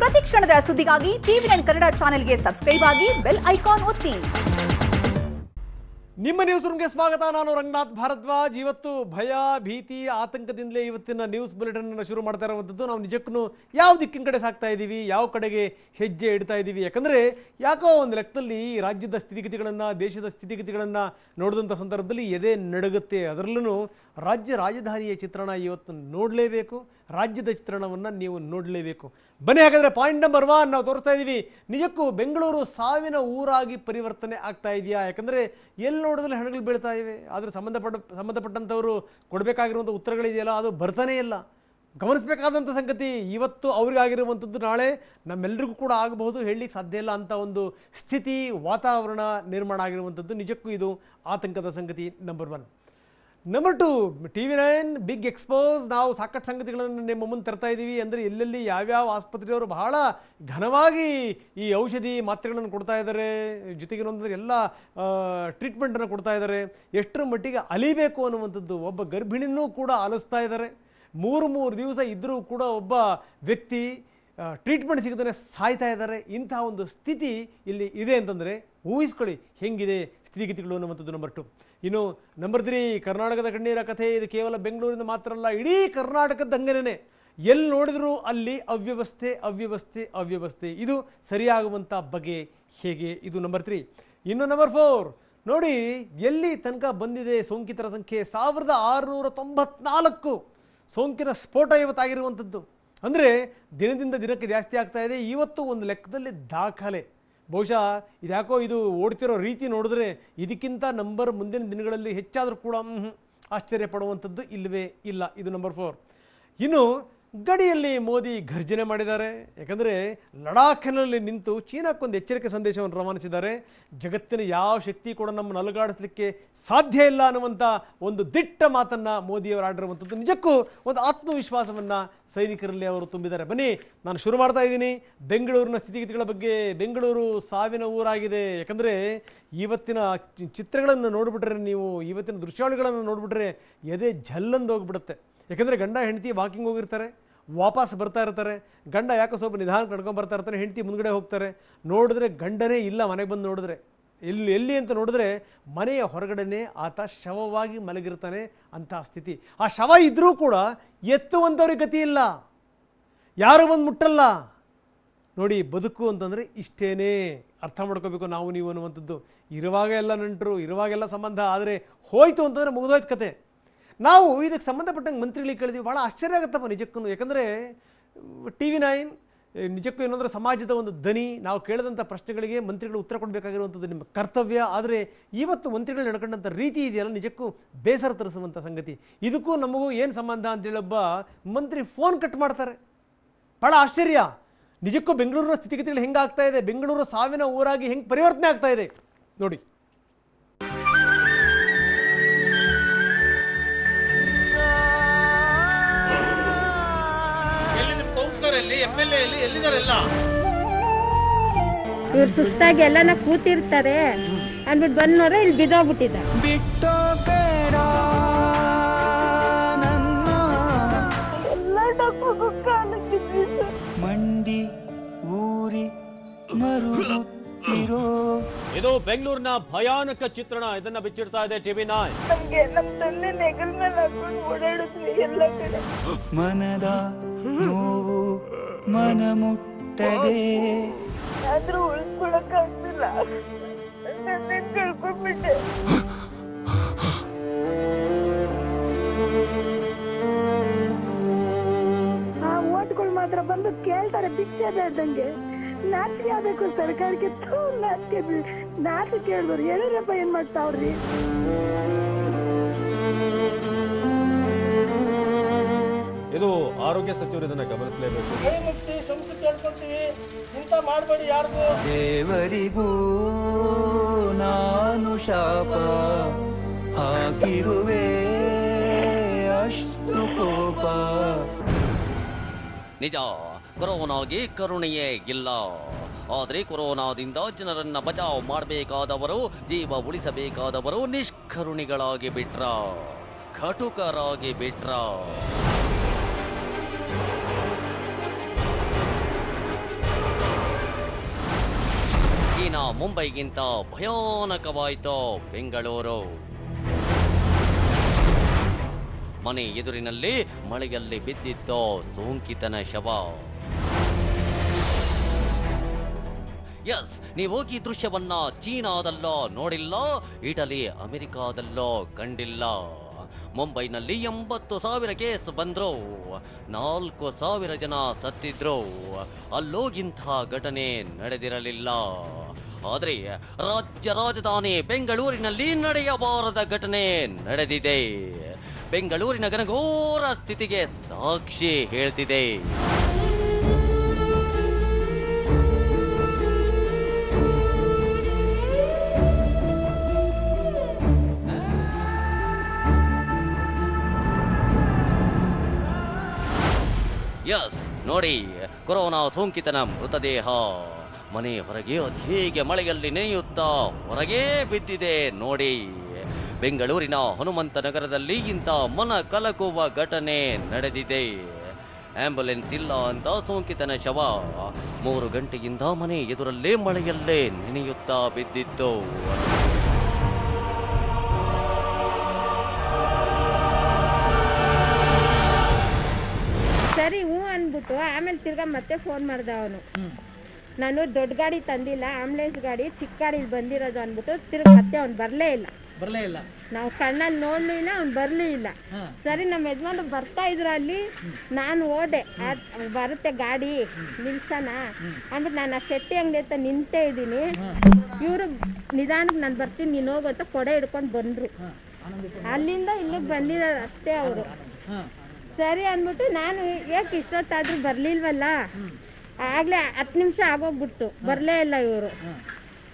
ಪ್ರತಿ ಕ್ಷಣದ ಸುದ್ದಿಗಾಗಿ ಟಿವಿ9 ಕನ್ನಡ ಚಾನೆಲ್ಗೆ ಸಬ್ಸ್ಕ್ರೈಬ್ ಆಗಿ ಬೆಲ್ ಐಕಾನ್ ಒತ್ತಿ. ನಿಮ್ಮ ನ್ಯೂಸ್ ರೂಮ್ಗೆ ಸ್ವಾಗತ. ನಾನು ರಂಗನಾಥ್ ಭಾರದ್ವಾಜ್. ಇವತ್ತು ಭಯ ಭೀತಿ ಆತಂಕದಿಂದಲೇ ಇವತ್ತಿನ ನ್ಯೂಸ್ ಬುಲೆಟಿನ್ ಅನ್ನು ಶುರು ಮಾಡ್ತಾ ಇರುವಂಥದ್ದು. ನಾವು ನಿಜಕ್ಕೂ ಯಾವ ದಿಕ್ಕಿನ ಕಡೆ ಸಾಗ್ತಾ ಇದ್ದೀವಿ, ಯಾವ ಕಡೆಗೆ ಹೆಜ್ಜೆ ಇಡ್ತಾ ಇದ್ದೀವಿ, ಯಾಕಂದರೆ ಯಾಕೋ ಒಂದು ಲೆಕ್ಕದಲ್ಲಿ ರಾಜ್ಯದ ಸ್ಥಿತಿಗತಿಗಳನ್ನು ದೇಶದ ಸ್ಥಿತಿಗತಿಗಳನ್ನು ನೋಡಿದಂಥ ಸಂದರ್ಭದಲ್ಲಿ ಎದೆ ನಡುಗುತ್ತೆ. ಅದರಲ್ಲೂ ರಾಜ್ಯ ರಾಜಧಾನಿಯ ಚಿತ್ರಣ ಇವತ್ತು ನೋಡಲೇಬೇಕು, ರಾಜ್ಯದ ಚಿತ್ರಣವನ್ನು ನೀವು ನೋಡಲೇಬೇಕು. ಬನ್ನಿ ಹಾಗಾದರೆ ಪಾಯಿಂಟ್ ನಂಬರ್ 1 ನಾವು ತೋರಿಸ್ತಾ ಇದ್ದೀವಿ. ನಿಜಕ್ಕೂ ಬೆಂಗಳೂರು ಸಾವಿನ ಊರಾಗಿ ಪರಿವರ್ತನೆ ಆಗ್ತಾ ಇದೆಯಾ? ಯಾಕಂದರೆ ಎಲ್ಲಿ ನೋಡಿದ್ರೆ ಹಣಗಳು ಬೀಳ್ತಾ ಇವೆ, ಆದರೆ ಸಂಬಂಧಪಟ್ಟಂಥವರು ಕೊಡಬೇಕಾಗಿರುವಂಥ ಉತ್ತರಗಳಿದೆಯಲ್ಲ ಅದು ಬರ್ತಾನೇ ಇಲ್ಲ. ಗಮನಿಸಬೇಕಾದಂಥ ಸಂಗತಿ ಇವತ್ತು ಅವರಿಗಾಗಿರುವಂಥದ್ದು ನಾಳೆ ನಮ್ಮೆಲ್ಲರಿಗೂ ಕೂಡ ಆಗಬಹುದು, ಹೇಳಲಿಕ್ಕೆ ಸಾಧ್ಯ ಇಲ್ಲ ಅಂತ ಒಂದು ಸ್ಥಿತಿ ವಾತಾವರಣ ನಿರ್ಮಾಣ ಆಗಿರುವಂಥದ್ದು. ನಿಜಕ್ಕೂ ಇದು ಆತಂಕದ ಸಂಗತಿ number 1. Number 2, TV nine big expose. ನಾವು ಸಾಕಷ್ಟು ಸಂಗತಿಗಳನ್ನು ನಿಮ್ಮ ಮುಂದೆ ತರ್ತಾ ಇದ್ದೀವಿ. ಅಂದರೆ ಎಲ್ಲೆಲ್ಲಿ ಯಾವ್ಯಾವ ಆಸ್ಪತ್ರೆಯವರು ಬಹಳ ಘನವಾಗಿ ಈ ಔಷಧಿ ಮಾತ್ರೆಗಳನ್ನು ಕೊಡ್ತಾ ಇದ್ದಾರೆ, ಜೊತೆಗೆ ಎಲ್ಲ ಟ್ರೀಟ್ಮೆಂಟನ್ನು ಕೊಡ್ತಾ ಇದ್ದಾರೆ, ಎಷ್ಟರ ಮಟ್ಟಿಗೆ ಅಲಿಬೇಕು ಅನ್ನುವಂಥದ್ದು. ಒಬ್ಬ ಗರ್ಭಿಣಿನೂ ಕೂಡ ಅಲಿಸ್ತಾ ಇದ್ದಾರೆ. 3 ದಿವಸ ಇದ್ದರೂ ಕೂಡ ಒಬ್ಬ ವ್ಯಕ್ತಿ ಟ್ರೀಟ್ಮೆಂಟ್ ಸಿಗದೇ ಸಾಯ್ತಾ ಇದ್ದಾರೆ. ಇಂತಹ ಒಂದು ಸ್ಥಿತಿ ಇಲ್ಲಿ ಇದೆ ಅಂತಂದರೆ ಊಹಿಸ್ಕೊಳ್ಳಿ ಹೆಂಗಿದೆ ಸ್ಥಿತಿಗತಿಗಳು ಅನ್ನುವಂಥದ್ದು ನಂಬರ್ 2. ಇನ್ನು ನಂಬರ್ 3, ಕರ್ನಾಟಕದ ಕಣ್ಣೀರ ಕಥೆ. ಇದು ಕೇವಲ ಬೆಂಗಳೂರಿನ ಮಾತ್ರ ಅಲ್ಲ, ಇಡೀ ಕರ್ನಾಟಕದ ಹಂಗನೇ. ಎಲ್ಲಿ ನೋಡಿದ್ರೂ ಅಲ್ಲಿ ಅವ್ಯವಸ್ಥೆ. ಇದು ಸರಿಯಾಗುವಂಥ ಬಗೆ ಹೇಗೆ? ಇದು ನಂಬರ್ 3. ಇನ್ನು ನಂಬರ್ 4 ನೋಡಿ, ಎಲ್ಲಿ ತನಕ ಬಂದಿದೆ ಸೋಂಕಿತರ ಸಂಖ್ಯೆ 1694 ಸೋಂಕಿನ ಸ್ಫೋಟ ಇವತ್ತಾಗಿರುವಂಥದ್ದು. ಅಂದರೆ ದಿನದಿಂದ ದಿನಕ್ಕೆ ಜಾಸ್ತಿ ಆಗ್ತಾ ಇದೆ. ಇವತ್ತು ಒಂದು ಲೆಕ್ಕದಲ್ಲಿ ದಾಖಲೆ. ಬಹುಶಃ ಇದ್ಯಾಕೋ ಇದು ಓಡ್ತಿರೋ ರೀತಿ ನೋಡಿದ್ರೆ ಇದಕ್ಕಿಂತ ನಂಬರ್ ಮುಂದಿನ ದಿನಗಳಲ್ಲಿ ಹೆಚ್ಚಾದರೂ ಕೂಡ ಆಶ್ಚರ್ಯ ಪಡುವಂಥದ್ದು ಇಲ್ಲವೇ ಇಲ್ಲ. ಇದು ನಂಬರ್ 4. ಇನ್ನು ಗಡಿಯಲ್ಲಿ ಮೋದಿ ಘರ್ಜನೆ ಮಾಡಿದ್ದಾರೆ. ಯಾಕಂದರೆ ಲಡಾಖ್ನಲ್ಲಿ ನಿಂತು ಚೀನಾಕ್ಕೊಂದು ಎಚ್ಚರಿಕೆ ಸಂದೇಶವನ್ನು ರವಾನಿಸಿದ್ದಾರೆ. ಜಗತ್ತಿನ ಯಾವ ಶಕ್ತಿ ಕೂಡ ನಮ್ಮನ್ನು ಅಲುಗಾಡಿಸಲಿಕ್ಕೆ ಸಾಧ್ಯ ಇಲ್ಲ ಅನ್ನುವಂಥ ಒಂದು ದಿಟ್ಟ ಮಾತನ್ನು ಮೋದಿಯವರು ಆಡಿರುವಂಥದ್ದು. ನಿಜಕ್ಕೂ ಒಂದು ಆತ್ಮವಿಶ್ವಾಸವನ್ನು ಸೈನಿಕರಲ್ಲಿ ಅವರು ತುಂಬಿದ್ದಾರೆ. ಬನ್ನಿ ನಾನು ಶುರು ಮಾಡ್ತಾ ಇದ್ದೀನಿ ಬೆಂಗಳೂರಿನ ಸ್ಥಿತಿಗತಿಗಳ ಬಗ್ಗೆ. ಬೆಂಗಳೂರು ಸಾವಿನ ಊರಾಗಿದೆ. ಯಾಕಂದರೆ ಇವತ್ತಿನ ಚಿತ್ರಗಳನ್ನು ನೋಡಿಬಿಟ್ರೆ, ನೀವು ಇವತ್ತಿನ ದೃಶ್ಯಾವಳಿಗಳನ್ನು ನೋಡಿಬಿಟ್ರೆ ಎದೆ ಜಲ್ಲಂದು ಹೋಗ್ಬಿಡುತ್ತೆ. ಯಾಕಂದರೆ ಗಂಡ ಹೆಂಡತಿ ವಾಕಿಂಗ್ ಹೋಗಿರ್ತಾರೆ, ವಾಪಸ್ ಬರ್ತಾ ಇರ್ತಾರೆ. ಗಂಡ ಯಾಕೋ ಸ್ವಲ್ಪ ನಿಧಾನಕ್ಕೆ ನಡ್ಕೊಂಡು ಬರ್ತಾ ಇರ್ತಾನೆ, ಹೆಂಡತಿ ಮುಂದ್ಗಡೆ ಹೋಗ್ತಾರೆ. ನೋಡಿದ್ರೆ ಗಂಡನೇ ಇಲ್ಲ. ಮನೆಗೆ ಬಂದು ನೋಡಿದ್ರೆ ಎಲ್ಲಿ ಅಂತ ನೋಡಿದ್ರೆ ಮನೆಯ ಹೊರಗಡೆನೇ ಆತ ಶವವಾಗಿ ಮಲಗಿರ್ತಾನೆ. ಅಂತಹ ಸ್ಥಿತಿ. ಆ ಶವ ಇದ್ದರೂ ಕೂಡ ಎತ್ತುವಂಥವ್ರಿಗೆ ಗತಿ ಇಲ್ಲ, ಯಾರು ಬಂದು ಮುಟ್ಟಲ್ಲ. ನೋಡಿ, ಬದುಕು ಅಂತಂದರೆ ಇಷ್ಟೇನೇ. ಅರ್ಥ ಮಾಡ್ಕೋಬೇಕು ನಾವು ನೀವು ಅನ್ನುವಂಥದ್ದು. ಇರುವಾಗ ಎಲ್ಲ ನಂಟರು, ಇರುವಾಗೆಲ್ಲ ಸಂಬಂಧ, ಆದರೆ ಹೋಯ್ತು ಅಂತಂದರೆ ಮುಗಿದೋಯ್ತು ಕತೆ. ನಾವು ಇದಕ್ಕೆ ಸಂಬಂಧಪಟ್ಟಂಗೆ ಮಂತ್ರಿಗಳಿಗೆ ಕೇಳಿದ್ವಿ. ಭಾಳ ಆಶ್ಚರ್ಯ ಆಗುತ್ತಪ್ಪ ನಿಜಕ್ಕೂ. ಯಾಕಂದರೆ ಟಿವಿ9 ನಿಜಕ್ಕೂ ಏನಂದರೆ ಸಮಾಜದ ಒಂದು ದನಿ. ನಾವು ಕೇಳಿದಂಥ ಪ್ರಶ್ನೆಗಳಿಗೆ ಮಂತ್ರಿಗಳು ಉತ್ತರ ಕೊಡಬೇಕಾಗಿರುವಂಥದ್ದು ನಿಮ್ಮ ಕರ್ತವ್ಯ. ಆದರೆ ಇವತ್ತು ಮಂತ್ರಿಗಳು ನಡ್ಕೊಂಡಂಥ ರೀತಿ ಇದೆಯಲ್ಲ, ನಿಜಕ್ಕೂ ಬೇಸರ ತರಿಸುವಂಥ ಸಂಗತಿ. ಇದಕ್ಕೂ ನಮಗೂ ಏನು ಸಂಬಂಧ ಅಂತೇಳಿ ಒಬ್ಬ ಮಂತ್ರಿ ಫೋನ್ ಕಟ್ ಮಾಡ್ತಾರೆ. ಭಾಳ ಆಶ್ಚರ್ಯ. ನಿಜಕ್ಕೂ ಬೆಂಗಳೂರಿನ ಸ್ಥಿತಿಗತಿಗಳು ಹೆಂಗೆ ಆಗ್ತಾ ಇದೆ, ಬೆಂಗಳೂರು ಸಾವಿನ ಊರಾಗಿ ಹೆಂಗೆ ಪರಿವರ್ತನೆ ಆಗ್ತಾ ಇದೆ ನೋಡಿ. ಇವ್ರು ಸುಸ್ತಾಗಿ ಎಲ್ಲಾನ ಕೂತಿರ್ತಾರೆ ಅಂದ್ಬಿಟ್ಟು ಬಂದ್ ನೋಡ್ರೆ ಇಲ್ಲಿ ಬಿದ್ದೋಗ್ಬಿಟ್ಟಿದ್ದ. ಮಂಡಿ ಊರಿ ಮರುತ್ತಿರೋ ಇದು ಬೆಂಗಳೂರಿನ ಭಯಾನಕ ಚಿತ್ರಣ. ಇದನ್ನ ಬಿಚ್ಚಿಡ್ತಾ ಇದೆ ಟಿವಿ9. ಮನದ ನೋವು ಮನ ಮುಟ್ಟದೆ ಆದ್ರೂ ಉಳಿಸ್ಕೊಳಕ್ಕಾಗ್ತಿಲ್ಲ. ಕಳ್ಕೊಂಡ್ಬಿಟ್ಟೆ. ಆ ಓಟ್ಗಳು ಮಾತ್ರ ಬಂದು ಕೇಳ್ತಾರೆ ಭಿಕ್ಷೆ ಇದ್ದಂಗೆ. ನಾಚಿಕೆ ಆಗ್ಬೇಕು ಸರ್ಕಾರಕ್ಕೆ. ನಾಚಿಕೆ ಕೇಳಿದ್ರು ಯಡಿಯೂರಪ್ಪ ಏನ್ ಮಾಡ್ತಾವ್ರಿ? ಇದು ಆರೋಗ್ಯ ಸಚಿವರು ಇದನ್ನ ಗಮನಿಸಲೇಬೇಕು. ದೇವರಿಗೂ ನಾನು ಶಾಪ ಹಾಕಿರುವೆ ಅಷ್ಟು ಕೋಪ. ನಿಜ, ಕೊರೋನಾಗೆ ಕರುಣೆಯೇ ಇಲ್ಲ. ಆದರೆ ಕೊರೋನಾದಿಂದ ಜನರನ್ನ ಬಚಾವ್ ಮಾಡಬೇಕಾದವರು, ಜೀವ ಉಳಿಸಬೇಕಾದವರು ನಿಷ್ಕರುಣಿಗಳಾಗಿ ಬಿಟ್ರ, ಕಟುಕರಾಗಿ ಬಿಟ್ರ. ದಿನ ಮುಂಬೈಗಿಂತ ಭಯಾನಕವಾಯಿತು ಬೆಂಗಳೂರು. ಮನೆ ಎದುರಿನಲ್ಲಿ ಮಳೆಯಲ್ಲಿ ಬಿದ್ದಿತ್ತು ಸೋಂಕಿತನ ಶವ. ಎಸ್, ನೀವು ಈ ದೃಶ್ಯವನ್ನ ಚೀನಾದಲ್ಲೋ ನೋಡಿಲ್ಲ, ಇಟಲಿ ಅಮೆರಿಕಾದಲ್ಲೋ ಕಂಡಿಲ್ಲ. ಮುಂಬೈನಲ್ಲಿ 80,000 ಕೇಸ್ ಬಂದ್ರು, 4,000 ಜನ ಸತ್ತಿದ್ರು. ಅಲ್ಲೋಗಿಂಥ ಘಟನೆ ನಡೆದಿರಲಿಲ್ಲ. ಆದರೆ ರಾಜ್ಯ ರಾಜಧಾನಿ ಬೆಂಗಳೂರಿನಲ್ಲಿ ನಡೆಯಬಾರದ ಘಟನೆ ನಡೆದಿದೆ. ಬೆಂಗಳೂರಿನ ಘನಘೋರ ಸ್ಥಿತಿಗೆ ಸಾಕ್ಷಿ ಹೇಳ್ತಿದೆ. ಎಸ್, ನೋಡಿ, ಕೊರೋನಾ ಸೋಂಕಿತನ ಮೃತದೇಹ ಮನೆ ಹೊರಗೆ ಹೇಗೆ ಮಳೆಯಲ್ಲಿ ನೆನೆಯುತ್ತಾ ಹೊರಗೆ ಬಿದ್ದಿದೆ ನೋಡಿ. ಬೆಂಗಳೂರಿನ ಹನುಮಂತ ನಗರದಲ್ಲಿ ಇಂಥ ಮನ ಕಲಕುವ ಘಟನೆ ನಡೆದಿದೆ. ಆಂಬ್ಯುಲೆನ್ಸ್ ಇಲ್ಲ ಅಂತ ಸೋಂಕಿತನ ಶವ 3 ಗಂಟೆಯಿಂದ ಮನೆ ಎದುರಲ್ಲೇ ಮಳೆಯಲ್ಲೇ ನೆನೆಯುತ್ತಾ ಬಿದ್ದಿತ್ತು. ಸರಿ ಹ್ಞೂ ಅಂದ್ಬಿಟ್ಟು ಆಮೇಲೆ ತಿರ್ಗಾ ಮತ್ತೆ ಫೋನ್ ಮಾಡ್ದ ಅವನು. ನಾನು ದೊಡ್ಡ ಗಾಡಿ ತಂದಿಲ್ಲ, ಆಂಬುಲೆನ್ಸ್ ಗಾಡಿ ಚಿಕ್ಕ ಗಾಡಿಲಿ ಬಂದಿರೋದು ಅಂದ್ಬಿಟ್ಟು ತಿರ್ಗಾ ಮತ್ತೆ ಅವ್ನು ಬರಲೇ ಇಲ್ಲ. ನಾವು ಕಣ್ಣಲ್ಲಿ ನೋಡ್ಲೂ ಇಲ್ಲ, ಅವ್ನು ಬರ್ಲೂ ಇಲ್ಲ. ಸರಿ, ನಮ್ಮ ಯಜಮಾನ್ರು ಬರ್ತಾ ಇದ್ರು ಅಲ್ಲಿ. ನಾನು ಹೋದೆ, ಬರುತ್ತೆ ಗಾಡಿ ನಿಲ್ಸನ ಅಂದ್ಬಿಟ್ಟು ನಾನು ಆ ಶೆಟ್ಟಿ ಅಂಗಡಿ ಹತ್ರ ನಿಂತೇ ಇದ್ದೀನಿ. ಇವರು ನಿಧಾನಕ್ಕೆ ನಾನು ಬರ್ತೀನಿ, ನೀನು ಹೋಗುತ್ತ ಕೊಡೆ ಹಿಡ್ಕೊಂಡು ಬಂದ್ರು. ಅಲ್ಲಿಂದ ಇಲ್ಲಿಗೆ ಬಂದಿರೋದು ಅಷ್ಟೇ ಅವರು. ಸರಿ ಅಂದ್ಬಿಟ್ಟು ನಾನು ಯಾಕೆ ಇಷ್ಟೊತ್ತಾದ್ರೂ ಬರ್ಲಿಲ್ವಲ್ಲ, ಆಗ್ಲೇ 10 ನಿಮಿಷ ಆಗೋಗ್ಬಿಡ್ತು, ಬರ್ಲೇ ಇಲ್ಲ ಇವರು.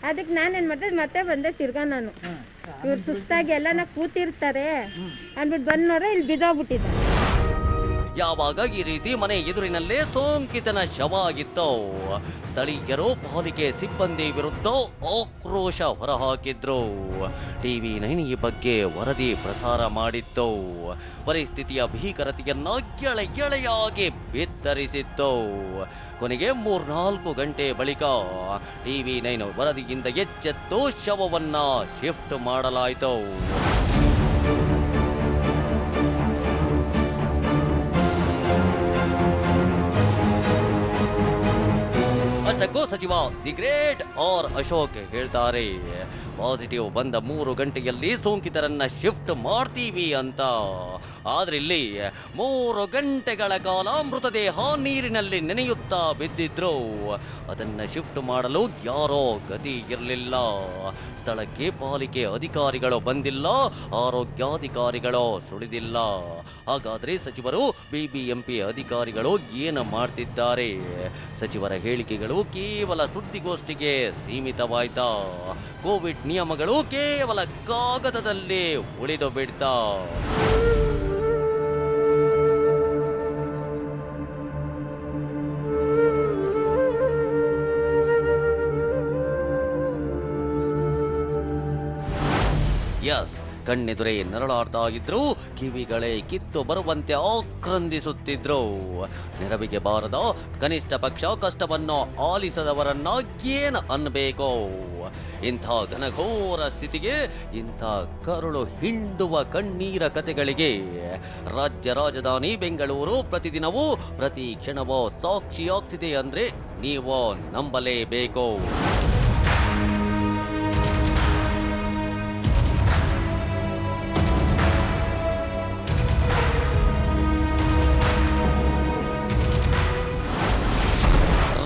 ಅದಕ್ಕೆ ನಾನೇನ್ ಮಾಡಿದೆ, ಮತ್ತೆ ಬಂದೆ ತಿರ್ಗಾ ನಾನು. ಇವ್ರು ಸುಸ್ತಾಗಿ ಎಲ್ಲನ ಕೂತಿರ್ತಾರೆ ಅಂದ್ಬಿಟ್ಟು ಬಂದ್ನೋಡ್ರೆ ಇಲ್ಲಿ ಬಿದ್ದೋಗ್ಬಿಟ್ಟಿದ್ದೆ. ಯಾವಾಗ ಈ ರೀತಿ ಮನೆ ಎದುರಿನಲ್ಲೇ ಸೋಂಕಿತನ ಶವ ಆಗಿತ್ತು, ಸ್ಥಳೀಯರು ಪಾಲಿಕೆ ಸಿಬ್ಬಂದಿ ವಿರುದ್ಧ ಆಕ್ರೋಶ ಹೊರಹಾಕಿದ್ರು. ಟಿವಿ 9 ಈ ಬಗ್ಗೆ ವರದಿ ಪ್ರಸಾರ ಮಾಡಿತ್ತು. ಪರಿಸ್ಥಿತಿಯ ಭೀಕರತೆಯನ್ನ ಎಳೆಯಾಗಿ ಬಿತ್ತರಿಸಿತ್ತು. ಕೊನೆಗೆ 3-4 ಗಂಟೆ ಬಳಿಕ ಟಿವಿ 9 ವರದಿಯಿಂದ ಎಚ್ಚೆತ್ತು ಶವವನ್ನ ಶಿಫ್ಟ್ ಮಾಡಲಾಯಿತು. ಅಷ್ಟಕ್ಕೂ ಸಚಿವ ದಿ ಗ್ರೇಟ್ ಆರ್ ಅಶೋಕ್ ಹೇಳ್ತಾರೆ, ಪಾಸಿಟಿವ್ ಬಂದ 3 ಗಂಟೆಯಲ್ಲಿ ಸೋಂಕಿತರನ್ನ ಶಿಫ್ಟ್ ಮಾಡ್ತೀವಿ ಅಂತ. ಆದ್ರೆ ಇಲ್ಲಿ 3 ಗಂಟೆಗಳ ಕಾಲ ಮೃತದೇಹ ನೀರಿನಲ್ಲಿ ನೆನೆಯುತ್ತಾ ಬಿದ್ದಿದ್ರು. ಅದನ್ನ ಶಿಫ್ಟ್ ಮಾಡಲು ಯಾರೋ ಗತಿ ಇರಲಿಲ್ಲ. ಸ್ಥಳಕ್ಕೆ ಪಾಲಿಕೆ ಅಧಿಕಾರಿಗಳು ಬಂದಿಲ್ಲ, ಆರೋಗ್ಯಾಧಿಕಾರಿಗಳು ಸುಳಿದಿಲ್ಲ. ಹಾಗಾದ್ರೆ ಸಚಿವರು, ಬಿಬಿಎಂಪಿ ಅಧಿಕಾರಿಗಳು ಏನು ಮಾಡ್ತಿದ್ದಾರೆ? ಸಚಿವರ ಹೇಳಿಕೆಗಳು ಕೇವಲ ಸುದ್ದಿಗೋಷ್ಠಿಗೆ ಸೀಮಿತವಾಯ್ತಾ? ಕೋವಿಡ್ ನಿಯಮಗಳು ಕೇವಲ ಕಾಗದದಲ್ಲಿ ಉಳಿದು ಬಿಡ್ತಾ? ಎಸ್, ಕಣ್ಣೆದುರೇ ನರಳಾಡ್ತಾ ಇದ್ರು, ಕಿವಿಗಳೇ ಕಿತ್ತು ಬರುವಂತೆ ಆಕ್ರಂದಿಸುತ್ತಿದ್ರು. ನೆರವಿಗೆ ಬಾರದ, ಕನಿಷ್ಠ ಪಕ್ಷ ಕಷ್ಟವನ್ನು ಆಲಿಸದವರನ್ನ ಏನು ಅನ್ಬೇಕು? ಇಂಥ ಘನಘೋರ ಸ್ಥಿತಿಗೆ, ಇಂಥ ಕರುಳು ಹಿಂಡುವ ಕಣ್ಣೀರ ಕಥೆಗಳಿಗೆ ರಾಜ್ಯ ರಾಜಧಾನಿ ಬೆಂಗಳೂರು ಪ್ರತಿದಿನವೂ ಪ್ರತಿ ಕ್ಷಣವೂ ಸಾಕ್ಷಿಯಾಗ್ತಿದೆ ಅಂದ್ರೆ ನೀವು ನಂಬಲೇಬೇಕು.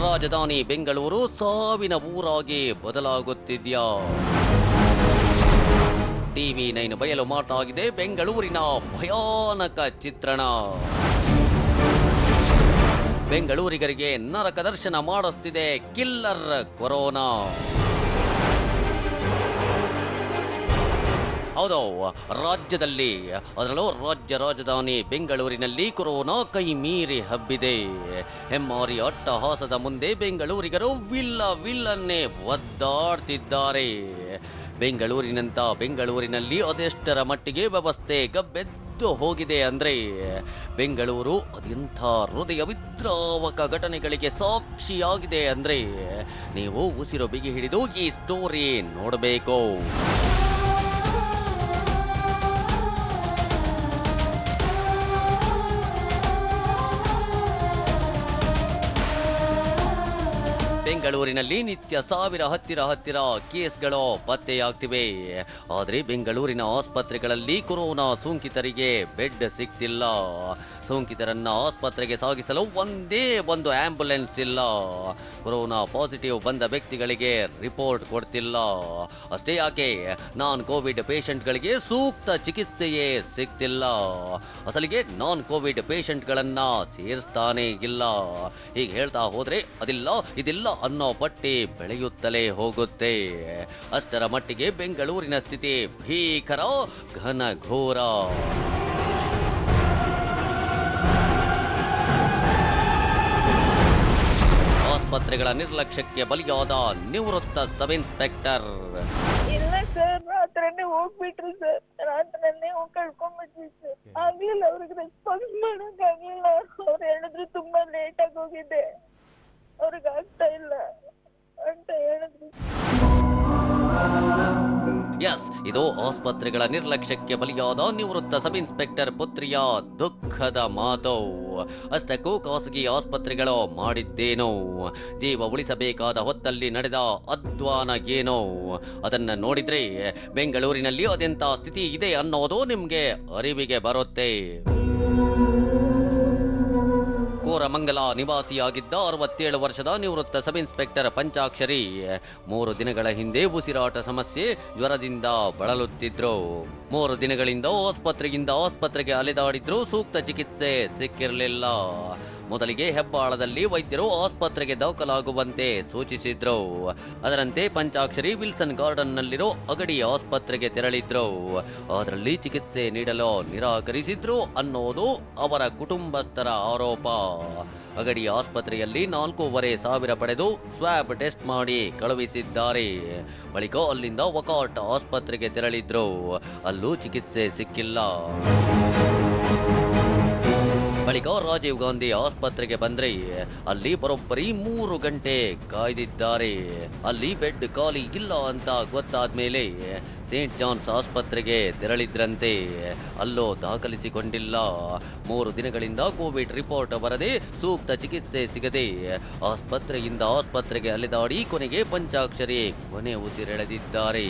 ರಾಜಧಾನಿ ಬೆಂಗಳೂರು ಸಾವಿನ ಊರಾಗಿ ಬದಲಾಗುತ್ತಿದ್ಯಾ? ಟಿವಿ 9 ಬಯಲು ಮಾಡ್ತಾ ಇದೆ ಬೆಂಗಳೂರಿನ ಭಯಾನಕ ಚಿತ್ರಣ. ಬೆಂಗಳೂರಿಗರಿಗೆ ನರಕ ದರ್ಶನ ಮಾಡಿಸ್ತಿದೆ ಕಿಲ್ಲರ್ ಕೊರೋನಾ. ಹೌದು, ರಾಜ್ಯದಲ್ಲಿ, ಅದರಲ್ಲೂ ರಾಜ್ಯ ರಾಜಧಾನಿ ಬೆಂಗಳೂರಿನಲ್ಲಿ ಕೊರೋನಾ ಕೈ ಮೀರಿ ಹಬ್ಬಿದೆ. ಹೆಮ್ಮಾರಿ ಅಟ್ಟಹಾಸದ ಮುಂದೆ ಬೆಂಗಳೂರಿಗರು ವಿಲ್ಲನ್ನೇ ಒದ್ದಾಡ್ತಿದ್ದಾರೆ. ಬೆಂಗಳೂರಿನಲ್ಲಿ ಅದೆಷ್ಟರ ಮಟ್ಟಿಗೆ ವ್ಯವಸ್ಥೆ ಗಬ್ಬೆದ್ದು ಬಿದ್ದು ಹೋಗಿದೆ ಅಂದ್ರೆ ಬೆಂಗಳೂರು ಅದೆಂಥ ಹೃದಯ ವಿದ್ರಾವಕ ಘಟನೆಗಳಿಗೆ ಸಾಕ್ಷಿಯಾಗಿದೆ ಅಂದ್ರೆ ನೀವು ಉಸಿರು ಬಿಗಿ ಹಿಡಿದು ಈ ಸ್ಟೋರಿ ನೋಡಬೇಕು. ಬೆಂಗಳೂರಿನಲ್ಲಿ ನಿತ್ಯ ಸಾವಿರ ಹತ್ತಿರ ಕೇಸ್ಗಳು ಪತ್ತೆಯಾಗ್ತಿವೆ. ಆದರೆ ಬೆಂಗಳೂರಿನ ಆಸ್ಪತ್ರೆಗಳಲ್ಲಿ ಕೊರೋನಾ ಸೋಂಕಿತರಿಗೆ ಬೆಡ್ ಸಿಗ್ತಿಲ್ಲ. ಸೋಂಕಿತರನ್ನ ಆಸ್ಪತ್ರೆಗೆ ಸಾಗಿಸಲು ಒಂದೇ ಒಂದು ಆಂಬ್ಯುಲೆನ್ಸ್ ಇಲ್ಲ. ಕೊರೋನಾ ಪಾಸಿಟಿವ್ ಬಂದ ವ್ಯಕ್ತಿಗಳಿಗೆ ರಿಪೋರ್ಟ್ ಕೊಡ್ತಿಲ್ಲ. ಅಷ್ಟೇ ಯಾಕೆ ನಾನ್ ಕೋವಿಡ್ ಪೇಷಂಟ್ಗಳಿಗೆ ಸೂಕ್ತ ಚಿಕಿತ್ಸೆಯೇ ಸಿಗ್ತಿಲ್ಲ. ಅಸಲಿಗೆ ನಾನ್ ಕೋವಿಡ್ ಪೇಷಂಟ್ಗಳನ್ನ ಸೇರಿಸ್ತಾನೇ ಇಲ್ಲ. ಹೀಗೆ ಹೇಳ್ತಾ ಹೋದ್ರೆ ಅದಿಲ್ಲ ಇದಿಲ್ಲ ಅನ್ನೋ ಪಟ್ಟಿ ಬೆಳೆಯುತ್ತಲೇ ಹೋಗುತ್ತೆ. ಅಷ್ಟರ ಮಟ್ಟಿಗೆ ಬೆಂಗಳೂರಿನ ಸ್ಥಿತಿ ಭೀಕರ ಘನಘೋರ. ಆಸ್ಪತ್ರೆಗಳ ನಿರ್ಲಕ್ಷ್ಯಕ್ಕೆ ಬಲಿಯಾದ ನಿವೃತ್ತ ಸಬ್ ಇನ್ಸ್ಪೆಕ್ಟರ್. ಇಲ್ಲ ಸರ್, ರಾತ್ರಿನೇ ಹೋಗ್ಬಿಟ್ರು ಸರ್. ರಾತ್ರಿನೇ ಹೋಗಿ ಕಳ್ಕೊಂಡ್ಬಿಟ್ವಿ ಸರ್. ಆಗ್ಲಿಲ್ಲ, ಅವ್ರಿಗೆ ರೆಸ್ಪಾನ್ಸ್ ಮಾಡಕ್ ಆಗ್ಲಿಲ್ಲ. ಅವ್ರು ಹೇಳಿದ್ರು ತುಂಬಾ ಲೇಟ್ ಆಗಿ ಹೋಗಿದೆ, ಅವ್ರಿಗೆ ಆಗ್ತಾ ಇಲ್ಲ ಅಂತ ಹೇಳಿದ್ರು. ಎಸ್, ಇದು ಆಸ್ಪತ್ರೆಗಳ ನಿರ್ಲಕ್ಷ್ಯಕ್ಕೆ ಬಲಿಯಾದ ನಿವೃತ್ತ ಸಬ್ ಇನ್ಸ್ಪೆಕ್ಟರ್ ಪುತ್ರಿಯ ದುಃಖದ ಮಾತು. ಅಷ್ಟಕ್ಕೂ ಖಾಸಗಿ ಆಸ್ಪತ್ರೆಗಳು ಮಾಡಿದ್ದೇನೋ, ಜೀವ ಉಳಿಸಬೇಕಾದ ಹೊತ್ತಲ್ಲಿ ನಡೆದ ಅಧ್ವಾನ ಏನೋ ಅದನ್ನ ನೋಡಿದ್ರೆ ಬೆಂಗಳೂರಿನಲ್ಲಿ ಅದೆಂಥ ಸ್ಥಿತಿ ಇದೆ ಅನ್ನೋದು ನಿಮ್ಗೆ ಅರಿವಿಗೆ ಬರುತ್ತೆ. ಕೋರಮಂಗಲ ನಿವಾಸಿಯಾಗಿದ್ದ 67 ವರ್ಷದ ನಿವೃತ್ತ ಸಬ್ ಇನ್ಸ್ಪೆಕ್ಟರ್ ಪಂಚಾಕ್ಷರಿ 3 ದಿನಗಳ ಹಿಂದೆ ಉಸಿರಾಟ ಸಮಸ್ಯೆ ಜ್ವರದಿಂದ ಬಳಲುತ್ತಿದ್ರು. 3 ದಿನಗಳಿಂದ ಆಸ್ಪತ್ರೆಯಿಂದ ಆಸ್ಪತ್ರೆಗೆ ಅಲೆದಾಡಿದ್ರು. ಸೂಕ್ತ ಚಿಕಿತ್ಸೆ ಸಿಕ್ಕಿರಲಿಲ್ಲ. ಮೊದಲಿಗೆ ಹೆಬ್ಬಾಳದಲ್ಲಿ ವೈದ್ಯರು ಆಸ್ಪತ್ರೆಗೆ ದಾಖಲಾಗುವಂತೆ ಸೂಚಿಸಿದ್ರು. ಅದರಂತೆ ಪಂಚಾಕ್ಷರಿ ವಿಲ್ಸನ್ ಗಾರ್ಡನ್ನಲ್ಲಿರೋ ಅಗಡಿ ಆಸ್ಪತ್ರೆಗೆ ತೆರಳಿದ್ರು. ಅದರಲ್ಲಿ ಚಿಕಿತ್ಸೆ ನೀಡಲು ನಿರಾಕರಿಸಿದ್ರು ಅನ್ನೋದು ಅವರ ಕುಟುಂಬಸ್ಥರ ಆರೋಪ. ಅಗಡಿ ಆಸ್ಪತ್ರೆಯಲ್ಲಿ 4,500 ಪಡೆದು ಸ್ವಾಬ್ ಟೆಸ್ಟ್ ಮಾಡಿ ಕಳುಹಿಸಿದ್ದಾರೆ. ಬಳಿಕ ಅಲ್ಲಿಂದ ವಕಾಟ್ ಆಸ್ಪತ್ರೆಗೆ ತೆರಳಿದ್ರು. ಅಲ್ಲೂ ಚಿಕಿತ್ಸೆ ಸಿಕ್ಕಿಲ್ಲ. ಬಳಿಕ ರಾಜೀವ್ ಗಾಂಧಿ ಆಸ್ಪತ್ರೆಗೆ ಬಂದ್ರೆ ಅಲ್ಲಿ ಬರೋಬ್ಬರಿ 3 ಗಂಟೆ ಕಾಯ್ದಿದ್ದಾರೆ. ಅಲ್ಲಿ ಬೆಡ್ ಖಾಲಿ ಇಲ್ಲ ಅಂತ ಗೊತ್ತಾದ್ಮೇಲೆ ಸೇಂಟ್ ಜಾನ್ಸ್ ಆಸ್ಪತ್ರೆಗೆ ತೆರಳಿದ್ರಂತೆ. ಅಲ್ಲೋ ದಾಖಲಿಸಿಕೊಂಡಿಲ್ಲ. 3 ದಿನಗಳಿಂದ ಕೋವಿಡ್ ರಿಪೋರ್ಟ್ ಬರದೆ ಸೂಕ್ತ ಚಿಕಿತ್ಸೆ ಸಿಗದೆ ಆಸ್ಪತ್ರೆಯಿಂದ ಆಸ್ಪತ್ರೆಗೆ ಅಲೆದಾಡಿ ಕೊನೆಗೆ ಪಂಚಾಕ್ಷರಿ ಕೊನೆ ಉಸಿರೆಳೆದಿದ್ದಾರೆ.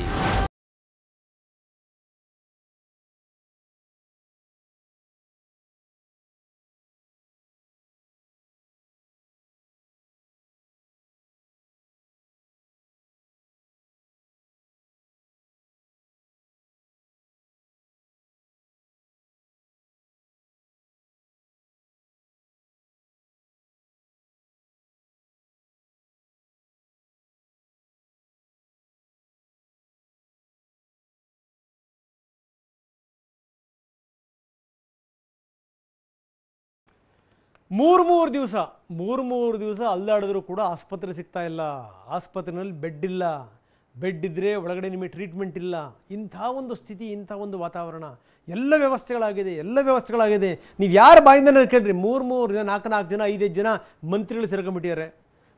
ಮೂರು ದಿವಸ ಅಲ್ಲಾಡಿದ್ರು ಕೂಡ ಆಸ್ಪತ್ರೆ ಸಿಗ್ತಾ ಇಲ್ಲ. ಆಸ್ಪತ್ರೆಯಲ್ಲಿ ಬೆಡ್ ಇಲ್ಲ. ಬೆಡ್ ಇದ್ದರೆ ಒಳಗಡೆ ನಿಮಗೆ ಟ್ರೀಟ್ಮೆಂಟ್ ಇಲ್ಲ. ಇಂಥ ಒಂದು ಸ್ಥಿತಿ, ಇಂಥ ಒಂದು ವಾತಾವರಣ. ಎಲ್ಲ ವ್ಯವಸ್ಥೆಗಳಾಗಿದೆ. ನೀವು ಯಾರ ಬಾಯಿಂದನೇ ಕೇಳ್ರಿ, 3 ಜನ 4 ಜನ 5 ಜನ ಮಂತ್ರಿಗಳು ಸೇರ್ಕೊಂಡ್ಬಿಟ್ಟಿದ್ದಾರೆ.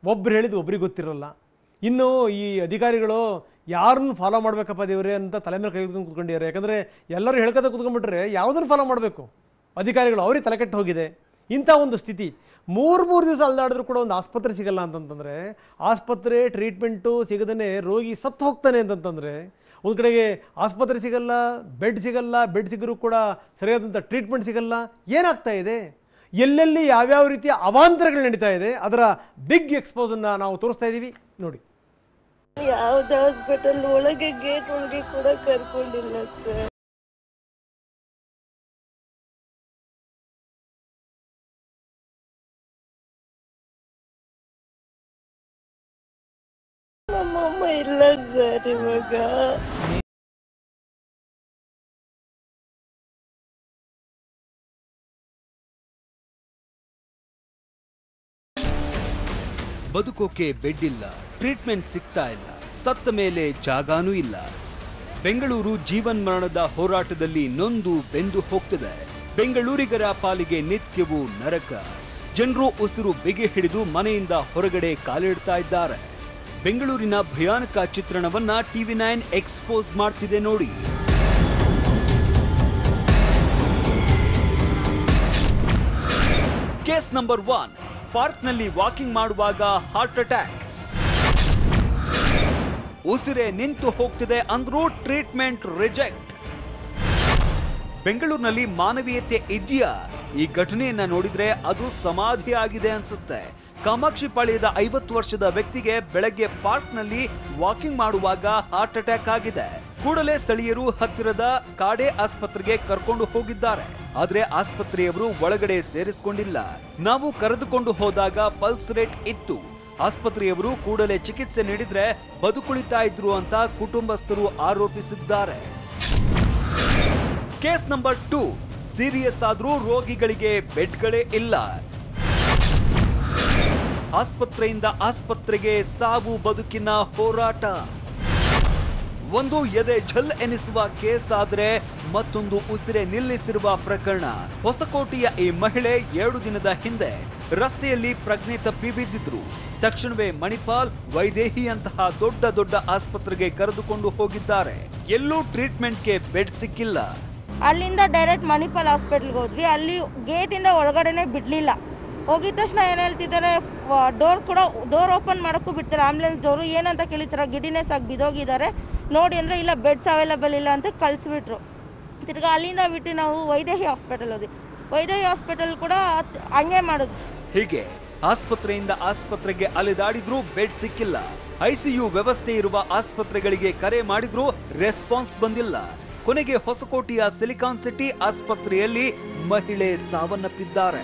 ಒಬ್ರು ಹೇಳಿದ್ದು ಒಬ್ರಿಗೆ ಗೊತ್ತಿರಲ್ಲ. ಇನ್ನು ಈ ಅಧಿಕಾರಿಗಳು ಯಾರನ್ನು ಫಾಲೋ ಮಾಡಬೇಕಪ್ಪ ದೇವರೇ ಅಂತ ತಲೆ ಮೇಲೆ ಕೈ ಕೂತ್ಕೊಂಡು ಕೂತ್ಕೊಂಡಿದ್ದಾರೆ. ಯಾಕಂದರೆ ಎಲ್ಲರೂ ಹೇಳ್ಕೊತ ಕೂತ್ಕೊಂಡ್ಬಿಟ್ರೆ ಯಾವುದನ್ನು ಫಾಲೋ ಮಾಡಬೇಕು ಅಧಿಕಾರಿಗಳು, ಅವ್ರಿಗೆ ತಲೆ ಕೆಟ್ಟು ಹೋಗಿದೆ. ಇಂಥ ಒಂದು ಸ್ಥಿತಿ. 3 ದಿವಸ ಅಲ್ಲಾಡಿದ್ರು ಕೂಡ ಒಂದು ಆಸ್ಪತ್ರೆ ಸಿಗಲ್ಲ ಅಂತಂತಂದರೆ, ಆಸ್ಪತ್ರೆ ಟ್ರೀಟ್ಮೆಂಟು ಸಿಗದೇ ರೋಗಿ ಸತ್ತು ಹೋಗ್ತಾನೆ ಅಂತಂತಂದರೆ, ಒಂದು ಕಡೆಗೆ ಆಸ್ಪತ್ರೆ ಸಿಗಲ್ಲ, ಬೆಡ್ ಸಿಗರೂ ಕೂಡ ಸರಿಯಾದಂಥ ಟ್ರೀಟ್ಮೆಂಟ್ ಸಿಗಲ್ಲ. ಏನಾಗ್ತಾ ಇದೆ, ಎಲ್ಲೆಲ್ಲಿ ಯಾವ್ಯಾವ ರೀತಿಯ ಅವಾಂತರಗಳು ನಡೀತಾ ಇದೆ, ಅದರ ಬಿಗ್ ಎಕ್ಸ್ಪೋಸನ್ನು ನಾವು ತೋರಿಸ್ತಾ ಇದ್ದೀವಿ ನೋಡಿ. ಯಾವ್ದು ಹಾಸ್ಪಿಟಲ್ ಒಳಗೆ ಗೇಟ್ ಒಳಗೆ ಕೂಡ ಕರ್ಕೊಂಡಿಲ್ಲ ಸರ್. ನಮ್ಮಮ್ಮ ಇಲ್ಲ ಸರ್ ಇವಾಗ. ಬದುಕೋಕೆ ಬೆಡ್ ಇಲ್ಲ, ಟ್ರೀಟ್ಮೆಂಟ್ ಸಿಗ್ತಾ ಇಲ್ಲ, ಸತ್ತ ಮೇಲೆ ಜಾಗಾನೂ ಇಲ್ಲ. ಬೆಂಗಳೂರು ಜೀವನ್ಮರಣದ ಹೋರಾಟದಲ್ಲಿ ನೊಂದು ಬೆಂದು ಹೋಗ್ತಿದೆ. ಬೆಂಗಳೂರಿಗರ ಪಾಲಿಗೆ ನಿತ್ಯವೂ ನರಕ. ಜನರು ಉಸಿರು ಬಿಗಿ ಹಿಡಿದು ಮನೆಯಿಂದ ಹೊರಗಡೆ ಕಾಲಿಡ್ತಾ ಇದ್ದಾರೆ. ಬೆಂಗಳೂರಿನ ಭಯಾನಕ ಚಿತ್ರಣವನ್ನ TV9 ಎಕ್ಸ್ಪೋಸ್ ಮಾಡ್ತಿದೆ ನೋಡಿ. ಕೇಸ್ ನಂಬರ್ 1, ಪಾರ್ಕ್ನಲ್ಲಿ ವಾಕಿಂಗ್ ಮಾಡುವಾಗ ಹಾರ್ಟ್ ಅಟ್ಯಾಕ್. ಉಸಿರೇ ನಿಂತು ಹೋಗ್ತಿದೆ ಅಂದ್ರೂ ಟ್ರೀಟ್ಮೆಂಟ್ ರಿಜೆಕ್ಟ್. ಬೆಂಗಳೂರಿನಲ್ಲಿ ಮಾನವೀಯತೆ ಇದೆಯಾ? ಈ ಘಟನೆಯನ್ನ ನೋಡಿದ್ರೆ ಅದು ಸಮಾಧಿ ಆಗಿದೆ ಅನ್ಸುತ್ತೆ. ಕಾಮಾಕ್ಷಿ ಪಾಳ್ಯದ 50 ವರ್ಷದ ವ್ಯಕ್ತಿಗೆ ಬೆಳಗ್ಗೆ ಪಾರ್ಕ್ನಲ್ಲಿ ವಾಕಿಂಗ್ ಮಾಡುವಾಗ ಹಾರ್ಟ್ ಅಟ್ಯಾಕ್ ಆಗಿದೆ. ಕೂಡಲೇ ಸ್ಥಳೀಯರು ಹತ್ತಿರದ ಕಾಡೆ ಆಸ್ಪತ್ರೆಗೆ ಕರ್ಕೊಂಡು ಹೋಗಿದ್ದಾರೆ. ಆದ್ರೆ ಆಸ್ಪತ್ರೆಯವರು ಒಳಗಡೆ ಸೇರಿಸಿಕೊಂಡಿಲ್ಲ. ನಾವು ಕರೆದುಕೊಂಡು ಹೋದಾಗ ಪಲ್ಸ್ ರೇಟ್ ಇತ್ತು. ಆಸ್ಪತ್ರೆಯವರು ಕೂಡಲೇ ಚಿಕಿತ್ಸೆ ನೀಡಿದ್ರೆ ಬದುಕುಳಿತಾ ಇದ್ರು ಅಂತ ಕುಟುಂಬಸ್ಥರು ಆರೋಪಿಸಿದ್ದಾರೆ. ಕೇಸ್ ನಂಬರ್ 2, ಸೀರಿಯಸ್ ಆದ್ರೂ ರೋಗಿಗಳಿಗೆ ಬೆಡ್ಗಳೇ ಇಲ್ಲ. ಆಸ್ಪತ್ರೆಯಿಂದ ಆಸ್ಪತ್ರೆಗೆ ಸಾವು ಬದುಕಿನ ಹೋರಾಟ. ಒಂದು ಎದೆ ಝಲ್ ಎನಿಸುವ ಕೇಸ್ ಆದ್ರೆ ಮತ್ತೊಂದು ಉಸಿರೆ ನಿಲ್ಲಿಸಿರುವ ಪ್ರಕರಣ. ಹೊಸಕೋಟೆಯ ಈ ಮಹಿಳೆ 7 ದಿನದ ಹಿಂದೆ ರಸ್ತೆಯಲ್ಲಿ ಪ್ರಜ್ಞೆ ತಪ್ಪಿ ಬಿದ್ದಿದ್ರು. ತಕ್ಷಣವೇ ಮಣಿಪಾಲ್, ವೈದೇಹಿಯಂತಹ ದೊಡ್ಡ ಆಸ್ಪತ್ರೆಗೆ ಕರೆದುಕೊಂಡು ಹೋಗಿದ್ದಾರೆ. ಎಲ್ಲೂ ಟ್ರೀಟ್ಮೆಂಟ್ಗೆ ಬೆಡ್ ಸಿಕ್ಕಿಲ್ಲ. ಅಲ್ಲಿಂದ ಡೈರೆಕ್ಟ್ ಮಣಿಪಾಲ್ ಹಾಸ್ಪಿಟ್ಲ್ಗೆ ಹೋದ್ವಿ. ಅಲ್ಲಿ ಗೇಟಿಂದ ಒಳಗಡೆನೆ ಬಿಡಲಿಲ್ಲ. ಹೋಗಿದ ತಕ್ಷಣ ಏನು ಹೇಳ್ತಿದ್ದಾರೆ, ಡೋರ್ ಓಪನ್ ಮಾಡೋಕ್ಕೂ ಬಿಡ್ತಾರೆ. ಆಂಬುಲೆನ್ಸ್ ಡೋರು ಏನಂತ ಕೇಳಿತಾರೆ, ಗಿಡಿನೆಸ್ ಆಗಿ ಬಿದ್ದೋಗಿದ್ದಾರೆ ನೋಡಿ ಅಂದರೆ ಇಲ್ಲ ಬೆಡ್ಸ್ ಅವೈಲೇಬಲ್ ಇಲ್ಲ ಅಂತ ಕಳಿಸ್ಬಿಟ್ರು. ತಿರ್ಗಾ ಅಲ್ಲಿಂದ ಬಿಟ್ಟು ನಾವು ವೈದೇಹಿ ಹಾಸ್ಪಿಟಲ್ ಹೋದ್ವಿ. ವೈದೇಹಿ ಹಾಸ್ಪಿಟಲ್ ಕೂಡ ಹಂಗೆ ಮಾಡೋದು. ಹೀಗೆ ಆಸ್ಪತ್ರೆಯಿಂದ ಆಸ್ಪತ್ರೆಗೆ ಅಲೆದಾಡಿದ್ರೂ ಬೆಡ್ ಸಿಕ್ಕಿಲ್ಲ. ICU ವ್ಯವಸ್ಥೆ ಇರುವ ಆಸ್ಪತ್ರೆಗಳಿಗೆ ಕರೆ ಮಾಡಿದ್ರೂ ರೆಸ್ಪಾನ್ಸ್ ಬಂದಿಲ್ಲ. ಕೊನೆಗೆ ಹೊಸಕೋಟೆಯ ಸಿಲಿಕಾನ್ ಸಿಟಿ ಆಸ್ಪತ್ರೆಯಲ್ಲಿ ಮಹಿಳೆ ಸಾವನ್ನಪ್ಪಿದ್ದಾರೆ.